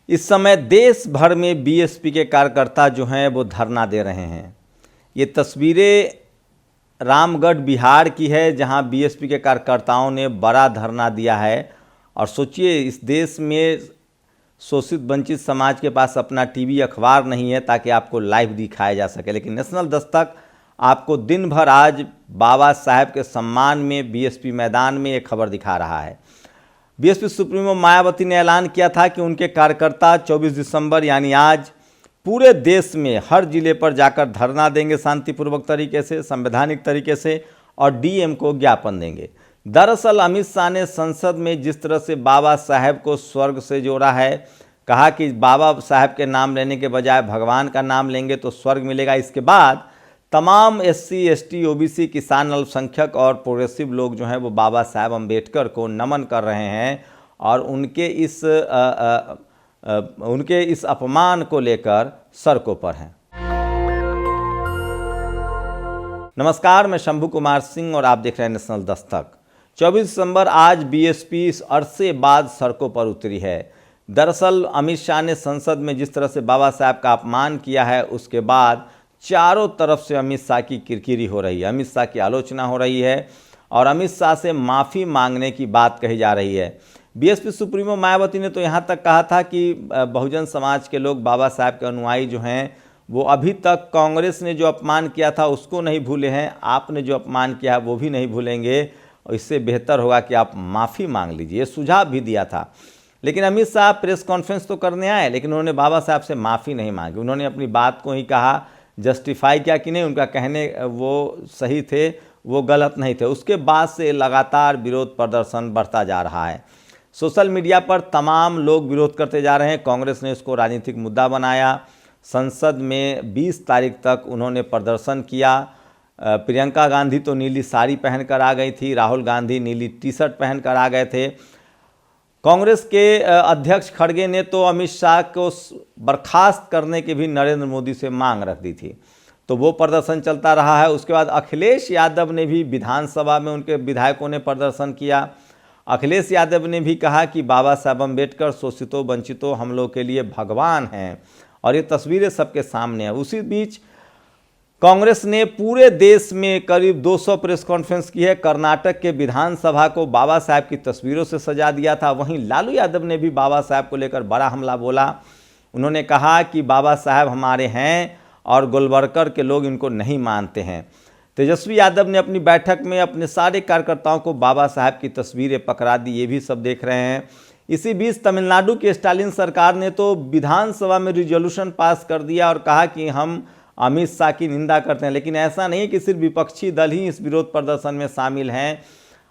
इस समय देश भर में बीएसपी के कार्यकर्ता जो हैं वो धरना दे रहे हैं। ये तस्वीरें रामगढ़ बिहार की है, जहां बीएसपी के कार्यकर्ताओं ने बड़ा धरना दिया है। और सोचिए, इस देश में शोषित वंचित समाज के पास अपना टीवी अखबार नहीं है ताकि आपको लाइव दिखाया जा सके, लेकिन नेशनल दस्तक आपको दिन भर आज बाबा साहेब के सम्मान में बीएसपी मैदान में एक खबर दिखा रहा है। बीएसपी सुप्रीमो मायावती ने ऐलान किया था कि उनके कार्यकर्ता 24 दिसंबर यानी आज पूरे देश में हर जिले पर जाकर धरना देंगे, शांतिपूर्वक तरीके से, संवैधानिक तरीके से, और डीएम को ज्ञापन देंगे। दरअसल अमित शाह ने संसद में जिस तरह से बाबा साहेब को स्वर्ग से जोड़ा है, कहा कि बाबा साहेब के नाम लेने के बजाय भगवान का नाम लेंगे तो स्वर्ग मिलेगा। इसके बाद तमाम एससी, एसटी, ओबीसी, किसान, अल्पसंख्यक और प्रोग्रेसिव लोग जो हैं वो बाबा साहेब अम्बेडकर को नमन कर रहे हैं और उनके इस अपमान को लेकर सड़कों पर हैं। नमस्कार, मैं शंभू कुमार सिंह और आप देख रहे हैं नेशनल दस्तक। 24 दिसंबर आज बीएसपी इस अरसे बाद सड़कों पर उतरी है। दरअसल अमित शाह ने संसद में जिस तरह से बाबा साहब का अपमान किया है, उसके बाद चारों तरफ से अमित शाह की किरकिरी हो रही है, अमित शाह की आलोचना हो रही है और अमित शाह से माफ़ी मांगने की बात कही जा रही है। बीएसपी सुप्रीमो मायावती ने तो यहाँ तक कहा था कि बहुजन समाज के लोग बाबा साहब के अनुयायी जो हैं वो अभी तक कांग्रेस ने जो अपमान किया था उसको नहीं भूले हैं, आपने जो अपमान किया है वो भी नहीं भूलेंगे, और इससे बेहतर होगा कि आप माफ़ी मांग लीजिए, ये सुझाव भी दिया था। लेकिन अमित शाह प्रेस कॉन्फ्रेंस तो करने आए, लेकिन उन्होंने बाबा साहब से माफ़ी नहीं मांगी। उन्होंने अपनी बात को ही कहा, जस्टिफाई किया कि नहीं, उनका कहने वो सही थे, वो गलत नहीं थे। उसके बाद से लगातार विरोध प्रदर्शन बढ़ता जा रहा है। सोशल मीडिया पर तमाम लोग विरोध करते जा रहे हैं। कांग्रेस ने इसको राजनीतिक मुद्दा बनाया। संसद में 20 तारीख तक उन्होंने प्रदर्शन किया। प्रियंका गांधी तो नीली साड़ी पहनकर आ गई थी, राहुल गांधी नीली टी शर्ट पहनकर आ गए थे। कांग्रेस के अध्यक्ष खड़गे ने तो अमित शाह को बर्खास्त करने की भी नरेंद्र मोदी से मांग रख दी थी, तो वो प्रदर्शन चलता रहा है। उसके बाद अखिलेश यादव ने भी विधानसभा में, उनके विधायकों ने प्रदर्शन किया। अखिलेश यादव ने भी कहा कि बाबा साहब अम्बेडकर शोषितों वंचितों हम लोग के लिए भगवान हैं, और ये तस्वीरें सबके सामने हैं। उसी बीच कांग्रेस ने पूरे देश में करीब 200 प्रेस कॉन्फ्रेंस की है। कर्नाटक के विधानसभा को बाबा साहब की तस्वीरों से सजा दिया था। वहीं लालू यादव ने भी बाबा साहब को लेकर बड़ा हमला बोला। उन्होंने कहा कि बाबा साहब हमारे हैं और गोलवरकर के लोग इनको नहीं मानते हैं। तेजस्वी यादव ने अपनी बैठक में अपने सारे कार्यकर्ताओं को बाबा साहब की तस्वीरें पकड़ा दी, ये भी सब देख रहे हैं। इसी बीच तमिलनाडु की स्टालिन सरकार ने तो विधानसभा में रिजोल्यूशन पास कर दिया और कहा कि हम अमित शाह की निंदा करते हैं। लेकिन ऐसा नहीं है कि सिर्फ विपक्षी दल ही इस विरोध प्रदर्शन में शामिल हैं।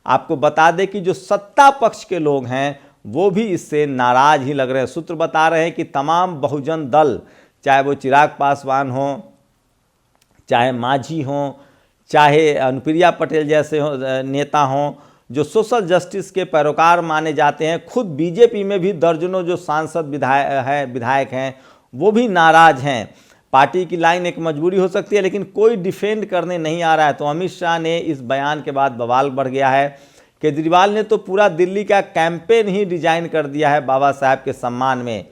आपको बता दें कि जो सत्ता पक्ष के लोग हैं वो भी इससे नाराज ही लग रहे हैं। सूत्र बता रहे हैं कि तमाम बहुजन दल, चाहे वो चिराग पासवान हो, चाहे मांझी हों, चाहे अनुप्रिया पटेल जैसे नेता हों, जो सोशल जस्टिस के पैरोकार माने जाते हैं, खुद बीजेपी में भी दर्जनों जो सांसद विधायक हैं वो भी नाराज हैं। पार्टी की लाइन एक मजबूरी हो सकती है, लेकिन कोई डिफेंड करने नहीं आ रहा है। तो अमित शाह ने इस बयान के बाद बवाल बढ़ गया है। केजरीवाल ने तो पूरा दिल्ली का कैंपेन ही डिजाइन कर दिया है बाबा साहब के सम्मान में।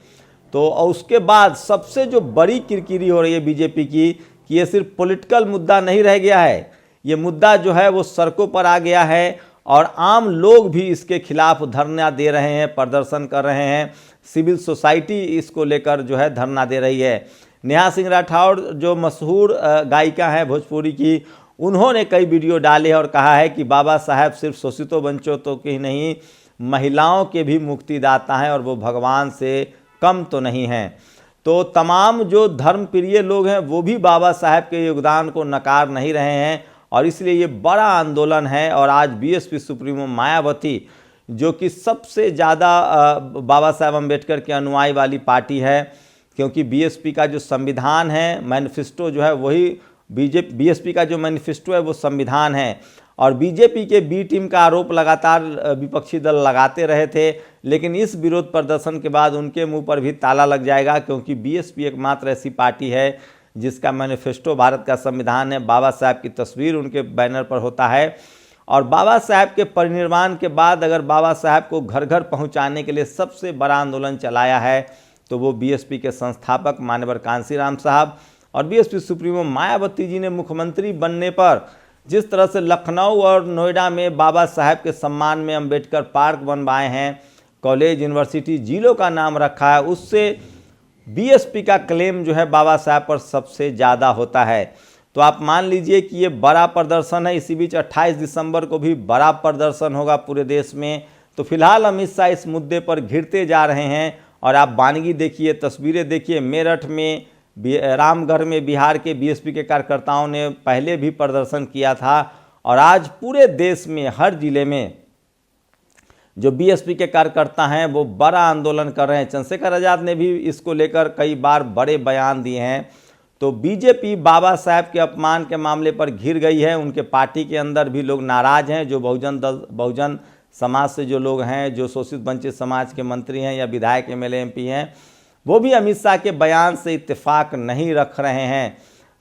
तो उसके बाद सबसे जो बड़ी किरकिरी हो रही है बीजेपी की, कि ये सिर्फ पॉलिटिकल मुद्दा नहीं रह गया है, ये मुद्दा जो है वो सड़कों पर आ गया है और आम लोग भी इसके खिलाफ धरना दे रहे हैं, प्रदर्शन कर रहे हैं। सिविल सोसाइटी इसको लेकर जो है धरना दे रही है। नेहा सिंह राठौड़ जो मशहूर गायिका हैं भोजपुरी की, उन्होंने कई वीडियो डाले और कहा है कि बाबा साहब सिर्फ शोषितों वंचितों की नहीं, महिलाओं के भी मुक्तिदाता हैं और वो भगवान से कम तो नहीं हैं। तो तमाम जो धर्म प्रिय लोग हैं वो भी बाबा साहब के योगदान को नकार नहीं रहे हैं, और इसलिए ये बड़ा आंदोलन है। और आज बीएसपी सुप्रीमो मायावती, जो कि सबसे ज़्यादा बाबा साहब अम्बेडकर के अनुयायी वाली पार्टी है, क्योंकि बीएसपी का जो संविधान है, मैनिफेस्टो जो है वही बीएसपी का जो मैनिफेस्टो है वो संविधान है। और बीजेपी के बी टीम का आरोप लगातार विपक्षी दल लगाते रहे थे, लेकिन इस विरोध प्रदर्शन के बाद उनके मुंह पर भी ताला लग जाएगा, क्योंकि बीएसपी एकमात्र ऐसी पार्टी है जिसका मैनिफेस्टो भारत का संविधान है। बाबा साहब की तस्वीर उनके बैनर पर होता है। और बाबा साहब के परिनिर्वाण के बाद अगर बाबा साहब को घर घर पहुंचाने के लिए सबसे बड़ा आंदोलन चलाया है तो वो बीएसपी के संस्थापक मान्यवर कांशीराम साहब और बीएसपी सुप्रीमो मायावती जी ने मुख्यमंत्री बनने पर जिस तरह से लखनऊ और नोएडा में बाबा साहब के सम्मान में अंबेडकर पार्क बनवाए हैं, कॉलेज यूनिवर्सिटी जिलों का नाम रखा है, उससे बीएसपी का क्लेम जो है बाबा साहब पर सबसे ज़्यादा होता है। तो आप मान लीजिए कि ये बड़ा प्रदर्शन है। इसी बीच 28 दिसंबर को भी बड़ा प्रदर्शन होगा पूरे देश में। तो फिलहाल अमित शाह इस मुद्दे पर घिरते जा रहे हैं और आप वानगी देखिए, तस्वीरें देखिए। मेरठ में, रामगढ़ में बिहार के बीएसपी के कार्यकर्ताओं ने पहले भी प्रदर्शन किया था और आज पूरे देश में हर जिले में जो बीएसपी के कार्यकर्ता हैं वो बड़ा आंदोलन कर रहे हैं। चंद्रशेखर आज़ाद ने भी इसको लेकर कई बार बड़े बयान दिए हैं। तो बीजेपी बाबा साहब के अपमान के मामले पर घिर गई है। उनके पार्टी के अंदर भी लोग नाराज़ हैं। जो बहुजन समाज से जो लोग हैं, जो शोषित वंचित समाज के मंत्री हैं या विधायक एमएलए एमपी हैं, वो भी अमित शाह के बयान से इत्तेफाक नहीं रख रहे हैं।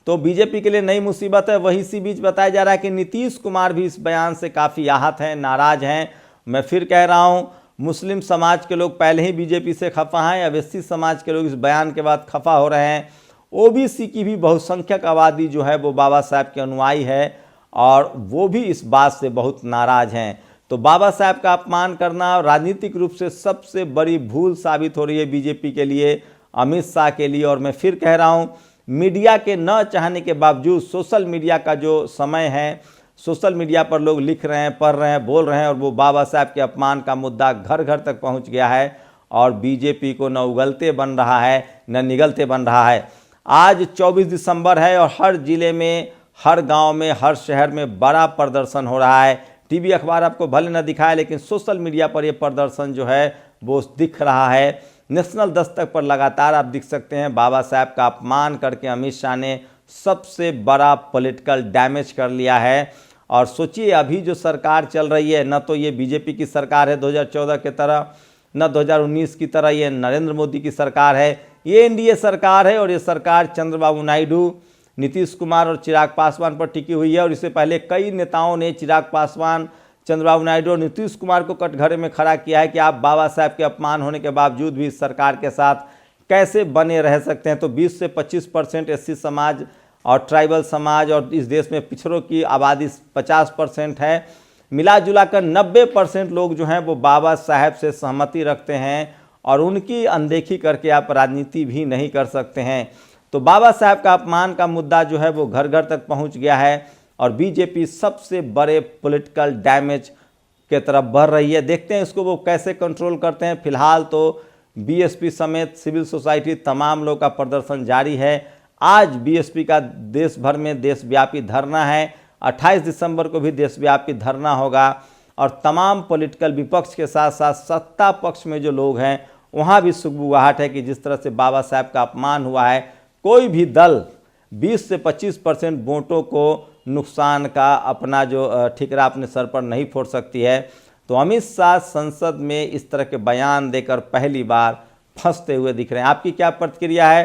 तो बीजेपी के लिए नई मुसीबत है। वही इसी बीच बताया जा रहा है कि नीतीश कुमार भी इस बयान से काफ़ी आहत हैं, नाराज़ हैं। मैं फिर कह रहा हूँ, मुस्लिम समाज के लोग पहले ही बीजेपी से खफा हैं। अब एससी समाज के लोग इस बयान के बाद खफा हो रहे हैं। ओबीसी की भी बहुसंख्यक आबादी जो है वो बाबा साहब के अनुयायी है और वो भी इस बात से बहुत नाराज़ हैं। तो बाबा साहब का अपमान करना राजनीतिक रूप से सबसे बड़ी भूल साबित हो रही है बीजेपी के लिए, अमित शाह के लिए। और मैं फिर कह रहा हूँ, मीडिया के न चाहने के बावजूद सोशल मीडिया का जो समय है, सोशल मीडिया पर लोग लिख रहे हैं, पढ़ रहे हैं, बोल रहे हैं और वो बाबा साहब के अपमान का मुद्दा घर घर तक पहुँच गया है और बीजेपी को न उगलते बन रहा है न निगलते बन रहा है। आज 24 दिसंबर है और हर जिले में, हर गांव में, हर शहर में बड़ा प्रदर्शन हो रहा है। टीवी अखबार आपको भले न दिखाए लेकिन सोशल मीडिया पर ये प्रदर्शन जो है वो दिख रहा है। नेशनल दस्तक पर लगातार आप दिख सकते हैं, बाबा साहब का अपमान करके अमित शाह ने सबसे बड़ा पॉलिटिकल डैमेज कर लिया है। और सोचिए, अभी जो सरकार चल रही है, न तो ये बीजेपी की सरकार है 2014 की तरह, न 2019 की तरह ये नरेंद्र मोदी की सरकार है, ये एनडीए सरकार है। और ये सरकार चंद्रबाबू नायडू, नीतीश कुमार और चिराग पासवान पर टिकी हुई है। और इससे पहले कई नेताओं ने चिराग पासवान, चंद्रबाबू नायडू और नीतीश कुमार को कटघरे में खड़ा किया है कि आप बाबा साहब के अपमान होने के बावजूद भी इस सरकार के साथ कैसे बने रह सकते हैं। तो 20 से 25% एससी समाज और ट्राइबल समाज और इस देश में पिछड़ों की आबादी 50% है। मिला जुला कर 90% लोग जो हैं वो बाबा साहब से सहमति रखते हैं और उनकी अनदेखी करके आप राजनीति भी नहीं कर सकते हैं। तो बाबा साहब का अपमान का मुद्दा जो है वो घर घर तक पहुंच गया है और बीजेपी सबसे बड़े पॉलिटिकल डैमेज के तरफ बढ़ रही है। देखते हैं इसको वो कैसे कंट्रोल करते हैं। फिलहाल तो बीएसपी समेत सिविल सोसाइटी तमाम लोग का प्रदर्शन जारी है। आज बीएसपी का देश भर में देशव्यापी धरना है। 28 दिसंबर को भी देशव्यापी धरना होगा और तमाम पॉलिटिकल विपक्ष के साथ साथ सत्ता पक्ष में जो लोग हैं वहाँ भी सुगबुगाहट है कि जिस तरह से बाबा साहब का अपमान हुआ है, कोई भी दल 20 से 25% वोटों को नुकसान का अपना जो ठिकरा अपने सर पर नहीं फोड़ सकती है। तो अमित शाह संसद में इस तरह के बयान देकर पहली बार फंसते हुए दिख रहे हैं। आपकी क्या प्रतिक्रिया है?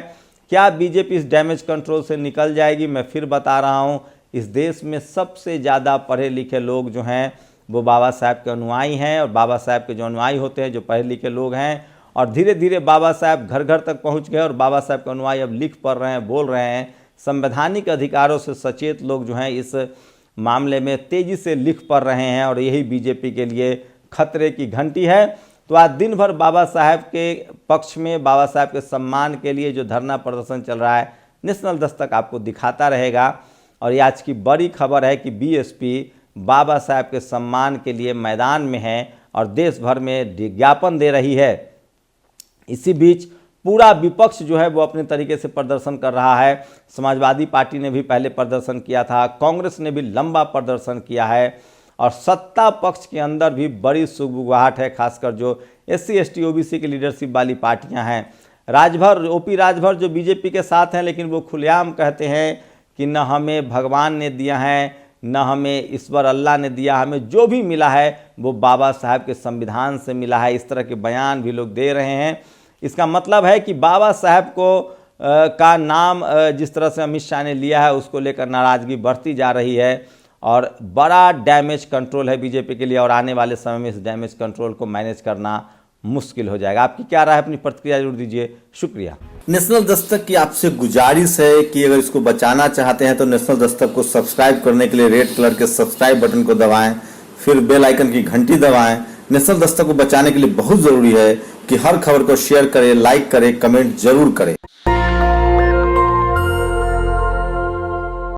क्या बीजेपी इस डैमेज कंट्रोल से निकल जाएगी? मैं फिर बता रहा हूं, इस देश में सबसे ज़्यादा पढ़े लिखे लोग जो हैं वो बाबा साहब के अनुयायी हैं और बाबा साहब के जो अनुयायी होते हैं, जो पढ़े लिखे लोग हैं, और धीरे धीरे बाबा साहब घर घर तक पहुंच गए और बाबा साहब के अनुयायी अब लिख पढ़ रहे हैं, बोल रहे हैं। संवैधानिक अधिकारों से सचेत लोग जो हैं इस मामले में तेज़ी से लिख पढ़ रहे हैं और यही बीजेपी के लिए खतरे की घंटी है। तो आज दिन भर बाबा साहब के पक्ष में, बाबा साहब के सम्मान के लिए जो धरना प्रदर्शन चल रहा है, नेशनल दस्तक आपको दिखाता रहेगा। और ये आज की बड़ी खबर है कि बीएसपी बाबा साहब के सम्मान के लिए मैदान में है और देश भर में विज्ञापन दे रही है। इसी बीच पूरा विपक्ष जो है वो अपने तरीके से प्रदर्शन कर रहा है। समाजवादी पार्टी ने भी पहले प्रदर्शन किया था, कांग्रेस ने भी लंबा प्रदर्शन किया है और सत्ता पक्ष के अंदर भी बड़ी सुगबुगाहट है, खासकर जो एससी एसटी ओबीसी की लीडरशिप वाली पार्टियां हैं। राजभर, ओपी राजभर जो बीजेपी के साथ हैं, लेकिन वो खुलेआम कहते हैं कि न हमें भगवान ने दिया है, न हमें ईश्वर अल्लाह ने दिया, हमें जो भी मिला है वो बाबा साहब के संविधान से मिला है। इस तरह के बयान भी लोग दे रहे हैं। इसका मतलब है कि बाबा साहब को का नाम जिस तरह से अमित शाह ने लिया है उसको लेकर नाराज़गी बढ़ती जा रही है और बड़ा डैमेज कंट्रोल है बीजेपी के लिए। और आने वाले समय में इस डैमेज कंट्रोल को मैनेज करना मुश्किल हो जाएगा। आपकी क्या राय है, अपनी प्रतिक्रिया जरूर दीजिए। शुक्रिया। नेशनल दस्तक की आपसे गुजारिश है कि अगर इसको बचाना चाहते हैं तो नेशनल दस्तक को सब्सक्राइब करने के लिए रेड कलर के सब्सक्राइब बटन को दबाएं, फिर बेल आइकन की घंटी दबाएं। नेशनल दस्तक को बचाने के लिए बहुत जरूरी है कि हर खबर को शेयर करें, लाइक करें, कमेंट जरूर करें।